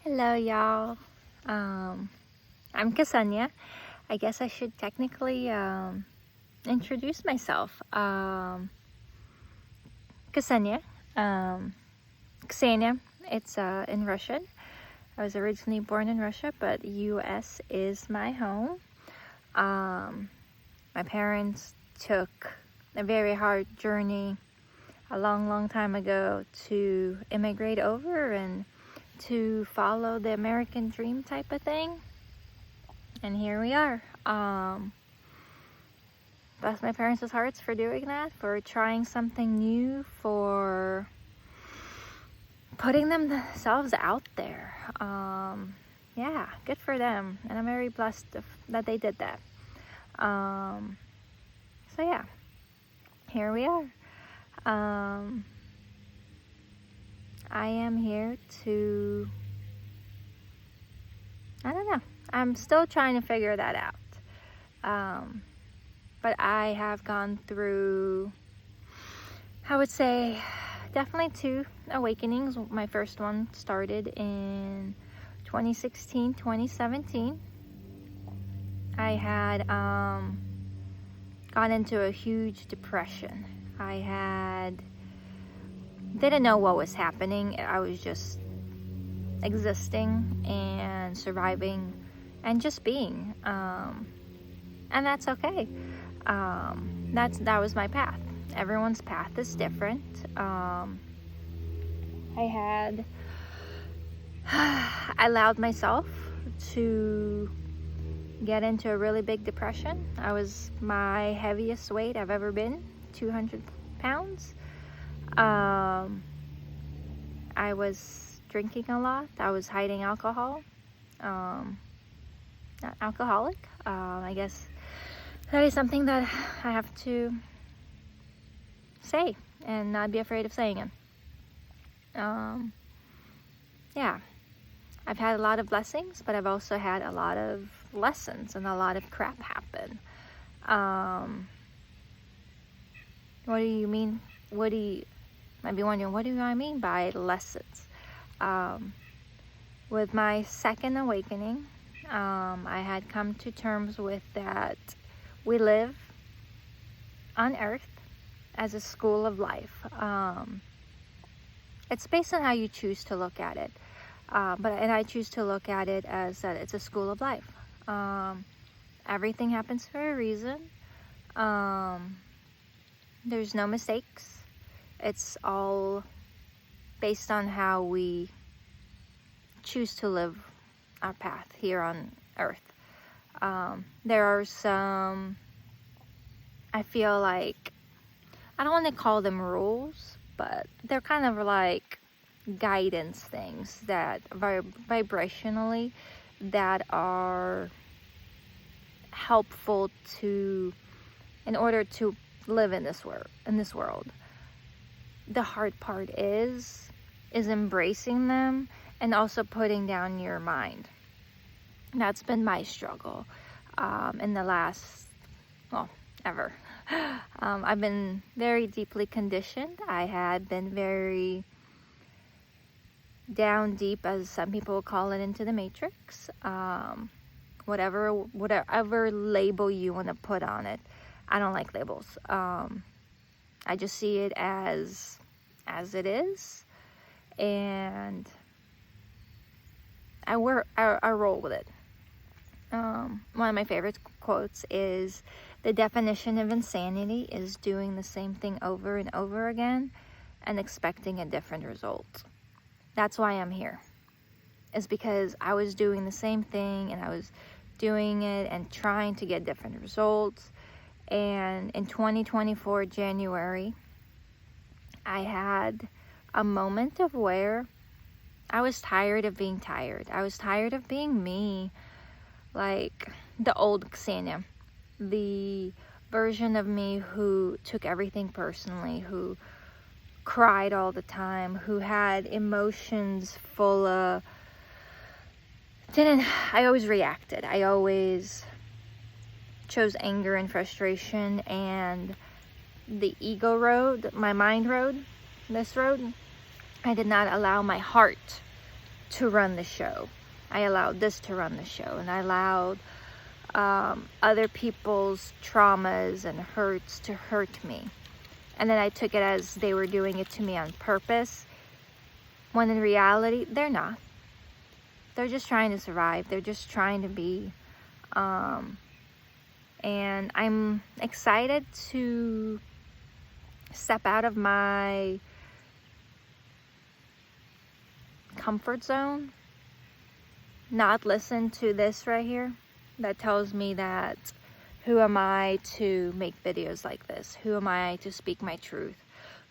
Hello, y'all. I'm Ksenia. I guess I should technically introduce myself. Ksenia. Ksenia. It's in Russian. I was originally born in Russia, but U.S. is my home. My parents took a very hard journey a long time ago to immigrate over and to follow the American dream type of thing. And here we are. Bless my parents' hearts for doing that, for trying something new, for putting themselves out there. Yeah, good for them. And I'm very blessed that they did that. So yeah, here we are. I am here to, I don't know. I'm still trying to figure that out. But I have gone through, I would say, definitely 2 awakenings. My first one started in 2016, 2017. I had gone into a huge depression. I didn't know what was happening. I was just existing and surviving and just being. And that's okay. That was my path. Everyone's path is different. I allowed myself to get into a really big depression. I was my heaviest weight I've ever been, 200 pounds. I was drinking a lot. I was hiding alcohol. Not alcoholic. I guess that is something that I have to say and not be afraid of saying it. Yeah, I've had a lot of blessings, but I've also had a lot of lessons and a lot of crap happen. What do you mean? Might be wondering, what do I mean by lessons? With my second awakening, I had come to terms with that we live on Earth as a school of life. It's based on how you choose to look at it. And I choose to look at it as that it's a school of life. Everything happens for a reason. There's no mistakes. It's all based on how we choose to live our path here on Earth. There are some, I feel like, I don't want to call them rules, but they're kind of like guidance things that vibrationally that are helpful in order to live in this world. The hard part is embracing them and also putting down your mind. That's been my struggle in the last, ever. I've been very deeply conditioned. I had been very down deep, as some people call it, into the matrix. Whatever label you want to put on it. I don't like labels. I just see it as it is, and I roll with it. One of my favorite quotes is, "The definition of insanity is doing the same thing over and over again and expecting a different result." That's why I'm here. It's because I was doing the same thing and I was doing it and trying to get different results. And in 2024, January, I had a moment of where I was tired of being tired. I was tired of being me, like the old Ksenia, the version of me who took everything personally, who cried all the time, who had emotions full of, I always reacted. I always chose anger and frustration, and the ego road, my mind road, this road, I did not allow my heart to run the show. I allowed this to run the show, and I allowed other people's traumas and hurts to hurt me. And then I took it as they were doing it to me on purpose, when in reality, they're not. They're just trying to survive. They're just trying to be. And I'm excited to step out of my comfort zone, not listen to this right here that tells me that who am I to make videos like this? Who am I to speak my truth?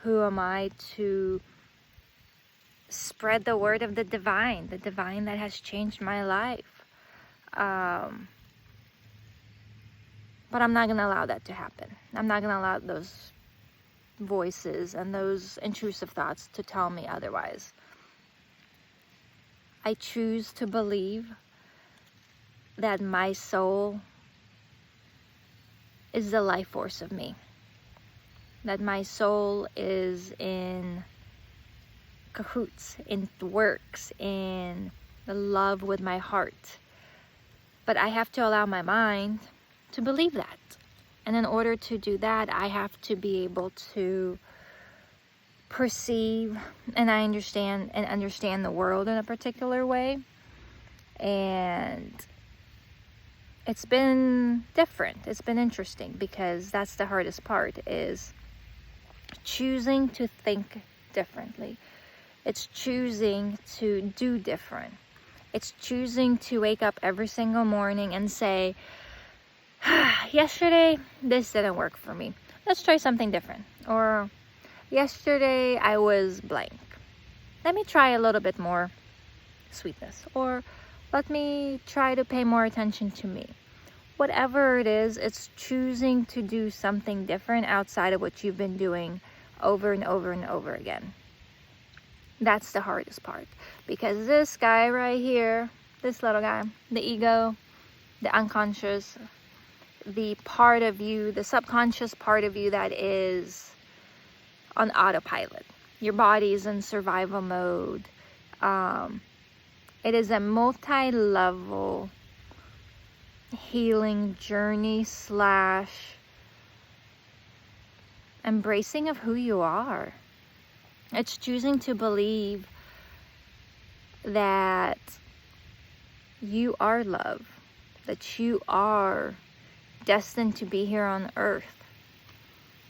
Who am I to spread the word of the divine that has changed my life? But I'm not going to allow that to happen. I'm not going to allow those voices and those intrusive thoughts to tell me otherwise. I choose to believe that my soul is the life force of me. That my soul is in cahoots, in works, in the love with my heart. But I have to allow my mind to believe that. And in order to do that, I have to be able to perceive and understand the world in a particular way. And it's been different. It's been interesting, because that's the hardest part, is choosing to think differently. It's choosing to do different. It's choosing to wake up every single morning and say, yesterday this didn't work for me, let's try something different. Or yesterday I was blank, let me try a little bit more sweetness. Or let me try to pay more attention to me. Whatever it is, it's choosing to do something different outside of what you've been doing over and over and over again. That's the hardest part, because this guy right here, this little guy, the ego, the unconscious, the part of you, the subconscious part of you that is on autopilot. Your body is in survival mode. It is a multi-level healing journey / embracing of who you are. It's choosing to believe that you are love, that you are destined to be here on earth.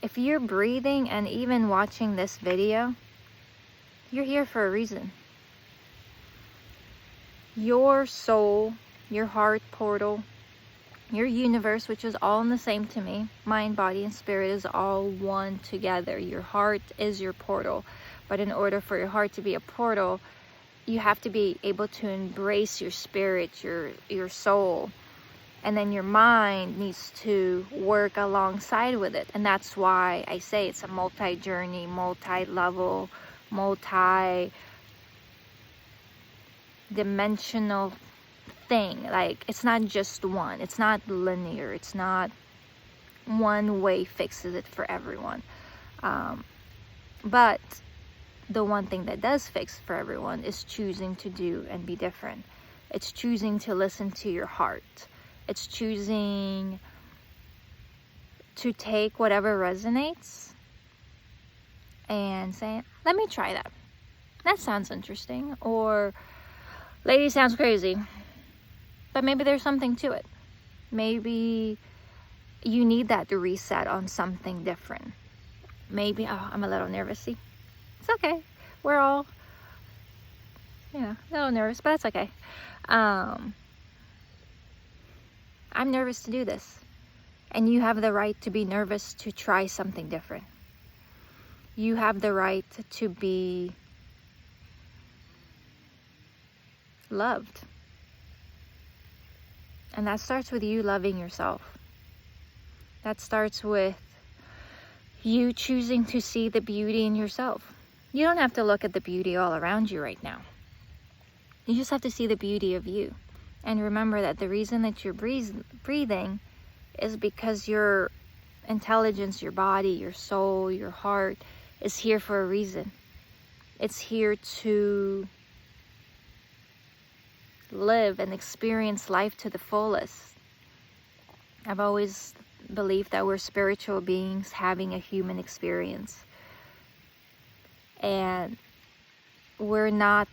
If you're breathing and even watching this video, you're here for a reason. Your soul, your heart portal, your universe, which is all in the same to me, mind, body, and spirit, is all one together. Your heart is your portal. But in order for your heart to be a portal, you have to be able to embrace your spirit, your soul. And then your mind needs to work alongside with it. And that's why I say it's a multi-journey, multi-level, multi-dimensional thing. Like, it's not just one. It's not linear. It's not one way fixes it for everyone. But the one thing that does fix for everyone is choosing to do and be different. It's choosing to listen to your heart. It's choosing to take whatever resonates and say, let me try that. That sounds interesting. Or, lady, sounds crazy. But maybe there's something to it. Maybe you need that to reset on something different. Maybe, I'm a little nervous. See? It's okay. We're all, a little nervous, but it's okay. I'm nervous to do this. And you have the right to be nervous to try something different. You have the right to be loved. And that starts with you loving yourself. That starts with you choosing to see the beauty in yourself. You don't have to look at the beauty all around you right now. You just have to see the beauty of you. And remember that the reason that you're breathing is because your intelligence, your body, your soul, your heart is here for a reason. It's here to live and experience life to the fullest. I've always believed that we're spiritual beings having a human experience. And we're not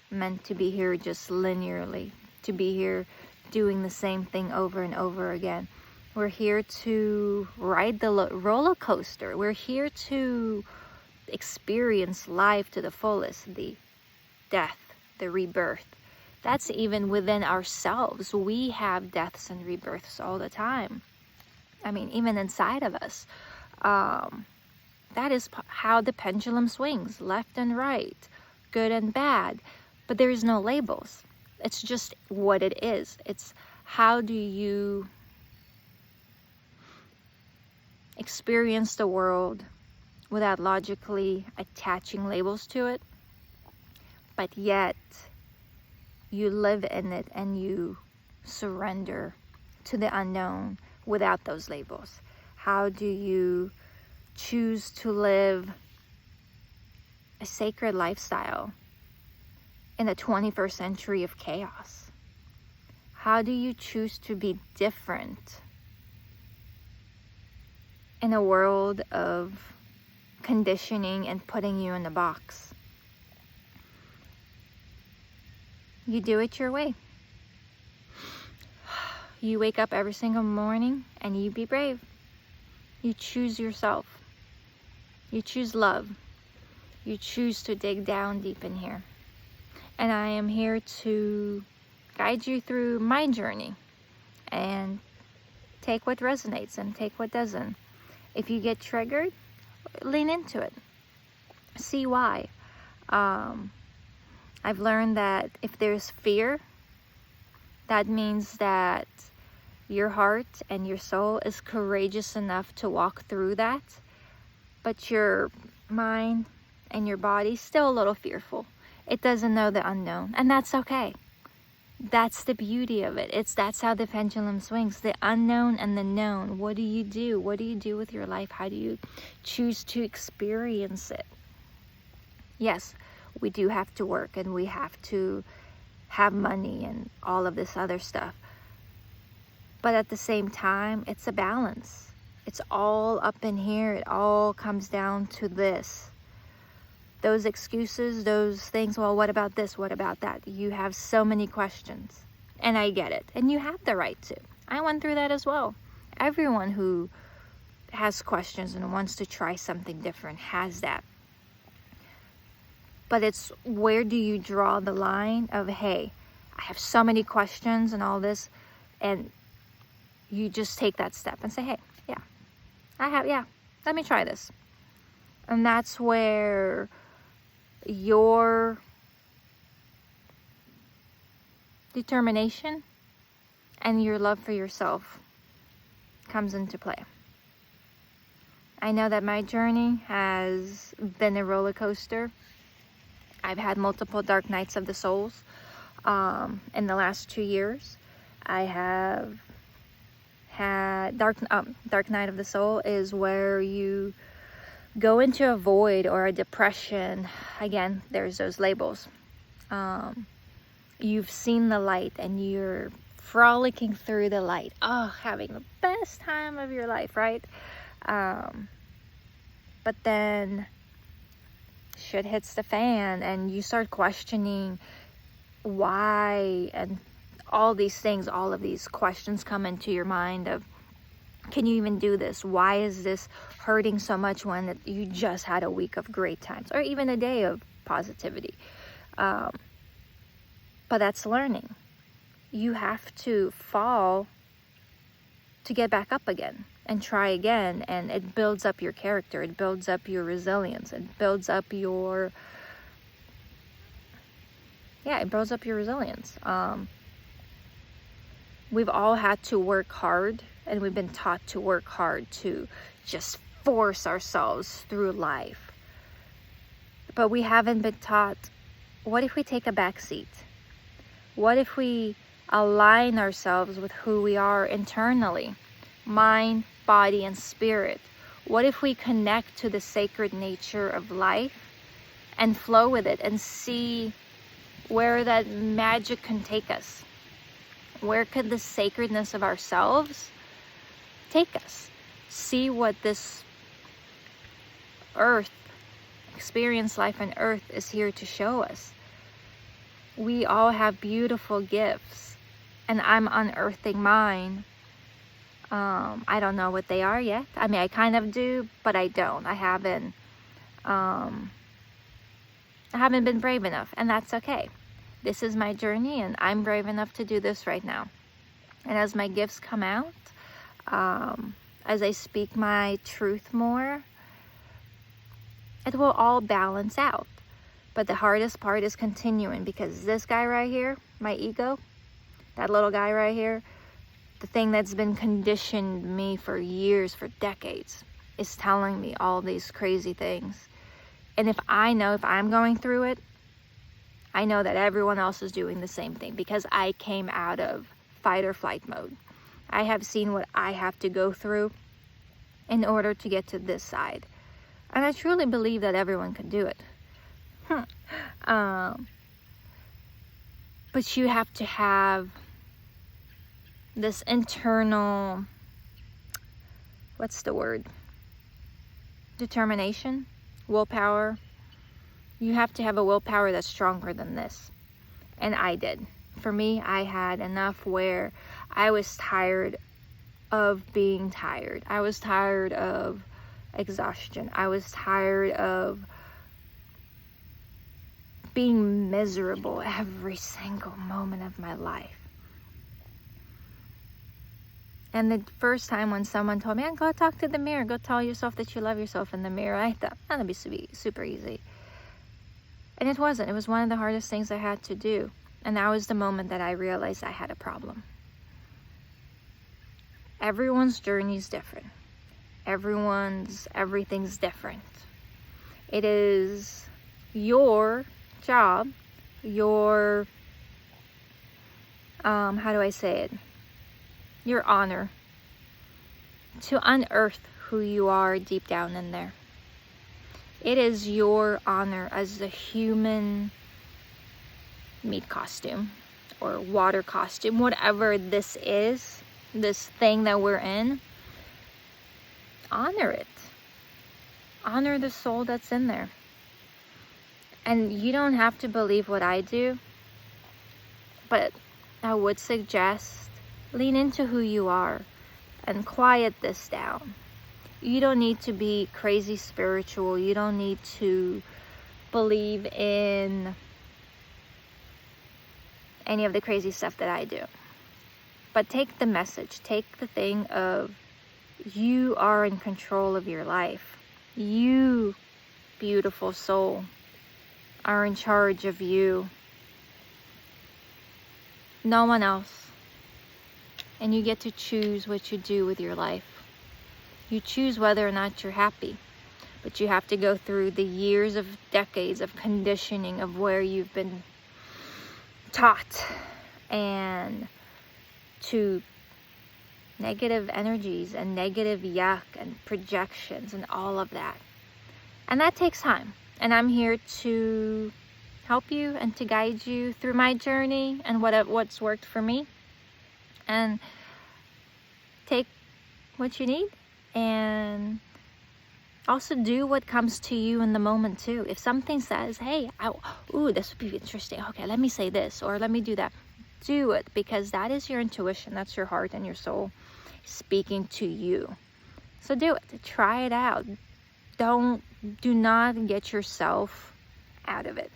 meant to be here just linearly, to be here doing the same thing over and over again. We're here to ride the roller coaster. We're here to experience life to the fullest, the death, the rebirth. That's even within ourselves. We have deaths and rebirths all the time. I mean, even inside of us. That is how the pendulum swings, left and right, good and bad. But there is no labels. It's just what it is. It's how do you experience the world without logically attaching labels to it, but yet you live in it and you surrender to the unknown without those labels. How do you choose to live a sacred lifestyle in the 21st century of chaos? How do you choose to be different in a world of conditioning and putting you in a box? You do it your way. You wake up every single morning and you be brave. You choose yourself. You choose love. You choose to dig down deep in here. And I am here to guide you through my journey and take what resonates and take what doesn't. If you get triggered, lean into it. See why. I've learned that if there's fear, that means that your heart and your soul is courageous enough to walk through that, but your mind and your body's still a little fearful. It doesn't know the unknown, and that's okay. That's the beauty of it. That's how the pendulum swings, the unknown and the known. What do you do? What do you do with your life? How do you choose to experience it? Yes, we do have to work and we have to have money and all of this other stuff. But at the same time, it's a balance. It's all up in here. It all comes down to this. Those excuses, those things, well, what about this? What about that? You have so many questions. And I get it. And you have the right to. I went through that as well. Everyone who has questions and wants to try something different has that. But it's where do you draw the line of, hey, I have so many questions and all this, and you just take that step and say, hey, let me try this. And that's where your determination and your love for yourself comes into play. I know that my journey has been a roller coaster. I've had multiple dark nights of the souls in the last 2 years. I have had dark night of the soul is where you go into a void or a depression. Again, there's those labels. You've seen the light and you're frolicking through the light. Oh, having the best time of your life, right? But then shit hits the fan and you start questioning why, and all these things, all of these questions come into your mind of, can you even do this? Why is this hurting so much when you just had a week of great times or even a day of positivity? But that's learning. You have to fall to get back up again and try again, and it builds up your character. It builds up your resilience. It builds up your resilience. We've all had to work hard, and we've been taught to work hard to just force ourselves through life. But we haven't been taught, what if we take a back seat? What if we align ourselves with who we are internally? Mind, body, and spirit. What if we connect to the sacred nature of life and flow with it and see where that magic can take us. Where could the sacredness of ourselves take us? See what this earth, experience life on earth, is here to show us. We all have beautiful gifts, and I'm unearthing mine. I don't know what they are yet. I mean, I kind of do, but I don't. I haven't been brave enough, and that's okay. This is my journey, and I'm brave enough to do this right now. And as my gifts come out, as I speak my truth more, it will all balance out. But the hardest part is continuing, because this guy right here, my ego, that little guy right here, the thing that's been conditioned me for years, for decades, is telling me all these crazy things. And if I'm going through it, I know that everyone else is doing the same thing, because I came out of fight or flight mode. I have seen what I have to go through in order to get to this side. And I truly believe that everyone can do it. But you have to have this internal, what's the word? Determination, willpower. You have to have a willpower that's stronger than this. And I did. For me, I had enough where I was tired of being tired. I was tired of exhaustion. I was tired of being miserable every single moment of my life. And the first time when someone told me, go talk to the mirror, go tell yourself that you love yourself in the mirror, I thought, that'd be super easy. And it wasn't. It was one of the hardest things I had to do. And that was the moment that I realized I had a problem. Everyone's journey is different. Everything's different. It is your job, your, how do I say it? Your honor to unearth who you are deep down in there. It is your honor as a human meat costume or water costume, whatever this is, this thing that we're in. Honor it. Honor the soul that's in there. And you don't have to believe what I do, but I would suggest lean into who you are and quiet this down. You don't need to be crazy spiritual. You don't need to believe in any of the crazy stuff that I do. But take the message. Take the thing of you are in control of your life. You, beautiful soul, are in charge of you. No one else. And you get to choose what you do with your life. You choose whether or not you're happy. But you have to go through the years of decades of conditioning of where you've been taught and to negative energies and negative yuck and projections and all of that. And that takes time. And I'm here to help you and to guide you through my journey and what's worked for me. And take what you need and also do what comes to you in the moment too. If something says, hey, this would be interesting. Okay, let me say this or let me do that. Do it, because that is your intuition. That's your heart and your soul speaking to you. So do it. Try it out. Do not get yourself out of it.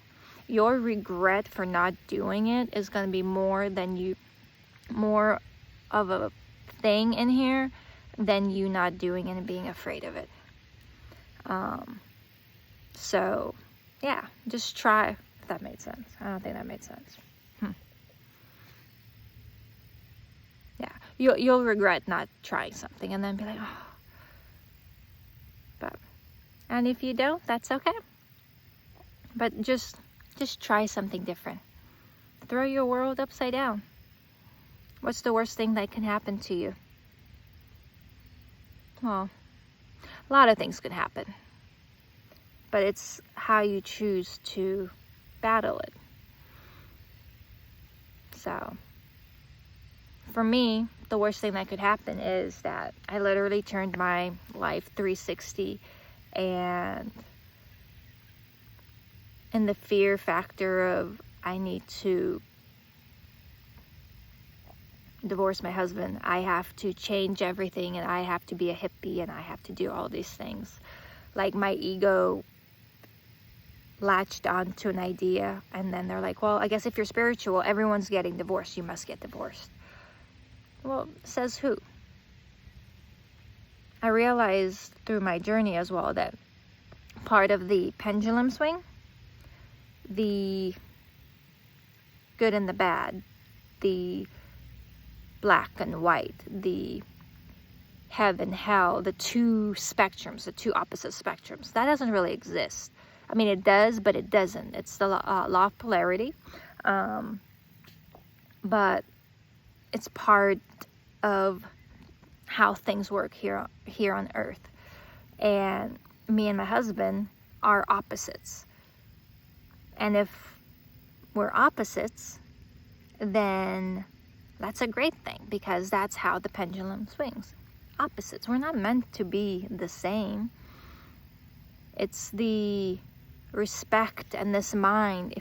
Your regret for not doing it is going to be more of a thing in here than you not doing it and being afraid of it. So yeah, just try, if that made sense. I don't think that made sense. Yeah, you'll regret not trying something and then be like, and if you don't, that's okay. But just try something different. Throw your world upside down. What's the worst thing that can happen to you? Well, a lot of things can happen. But it's how you choose to battle it. So for me, the worst thing that could happen is that I literally turned my life 360, and the fear factor of I need to divorce my husband, I have to change everything, and I have to be a hippie, and I have to do all these things. Like, my ego latched onto an idea, and then they're like, well, I guess if you're spiritual, everyone's getting divorced, you must get divorced. Well, says who? I realized through my journey as well that part of the pendulum swing, the good and the bad, the black and white, the heaven, hell, the two spectrums, the two opposite spectrums, that doesn't really exist. I mean, it does, but it doesn't. It's the law of polarity. But it's part of how things work here on Earth. And me and my husband are opposites. And if we're opposites, then that's a great thing, because that's how the pendulum swings. Opposites. We're not meant to be the same. It's the respect and this mind.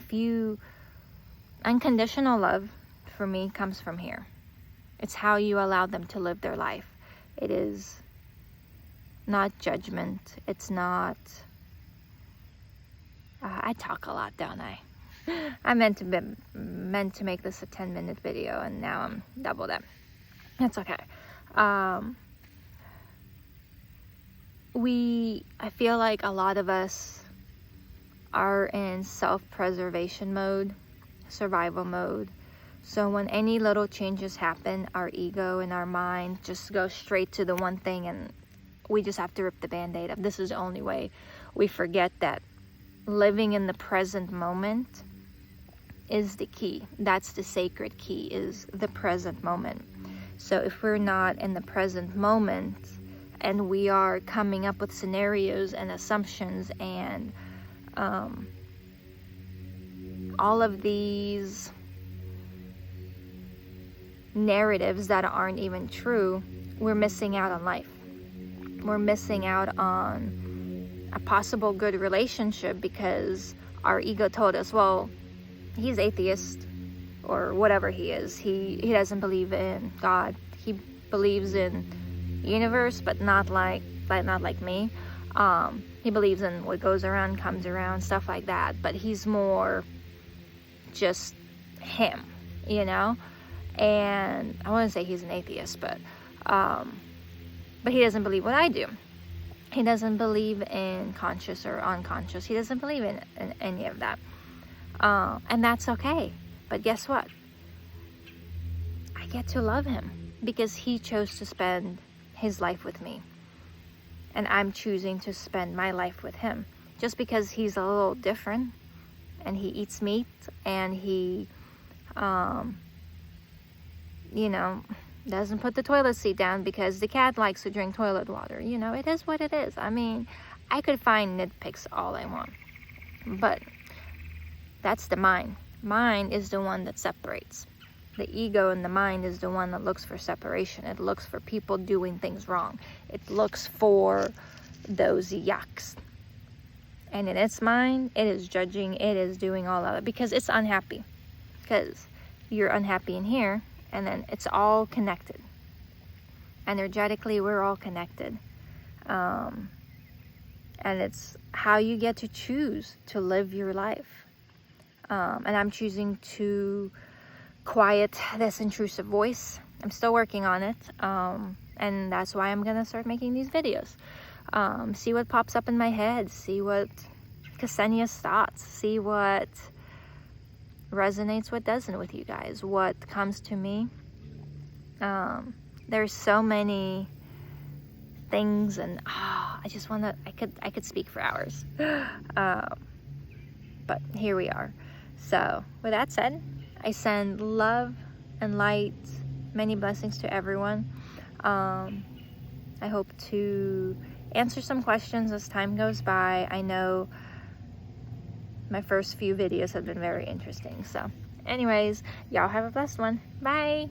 Unconditional love for me comes from here. It's how you allow them to live their life. It is not judgment. It's not, I talk a lot, don't I? I meant to make this a 10-minute video, and now I'm double that. That's okay. I feel like a lot of us are in self-preservation mode, survival mode. So when any little changes happen, our ego and our mind just go straight to the one thing, and we just have to rip the band-aid up. This is the only way. We forget that living in the present moment is the key. That's the sacred key, is the present moment. So if we're not in the present moment, and we are coming up with scenarios and assumptions and all of these narratives that aren't even true, we're missing out on life. We're missing out on a possible good relationship because our ego told us, well, he's atheist or whatever he is. He doesn't believe in God. He believes in universe, but not like me. He believes in what goes around comes around, stuff like that. But he's more just him, you know. And I wouldn't say he's an atheist, but he doesn't believe what I do. He doesn't believe in conscious or unconscious. He doesn't believe in any of that. And that's okay. But guess what? I get to love him because he chose to spend his life with me. And I'm choosing to spend my life with him. Just because he's a little different and he eats meat and he, doesn't put the toilet seat down because the cat likes to drink toilet water. You know, it is what it is. I mean, I could find nitpicks all I want. But that's the mind. Mind is the one that separates. The ego and the mind is the one that looks for separation. It looks for people doing things wrong. It looks for those yucks. And in its mind, it is judging, it is doing all of it because it's unhappy. Because you're unhappy in here, and then it's all connected. Energetically, we're all connected. And it's how you get to choose to live your life. And I'm choosing to quiet this intrusive voice. I'm still working on it. And that's why I'm going to start making these videos. See what pops up in my head. See what Ksenia's thoughts. See what resonates, what doesn't with you guys. What comes to me. There's so many things, and I just want to, I could speak for hours. But here we are. So with that said, I send love and light, many blessings to everyone. I hope to answer some questions as time goes by. I know my first few videos have been very interesting. So Anyways, y'all have a blessed one. Bye.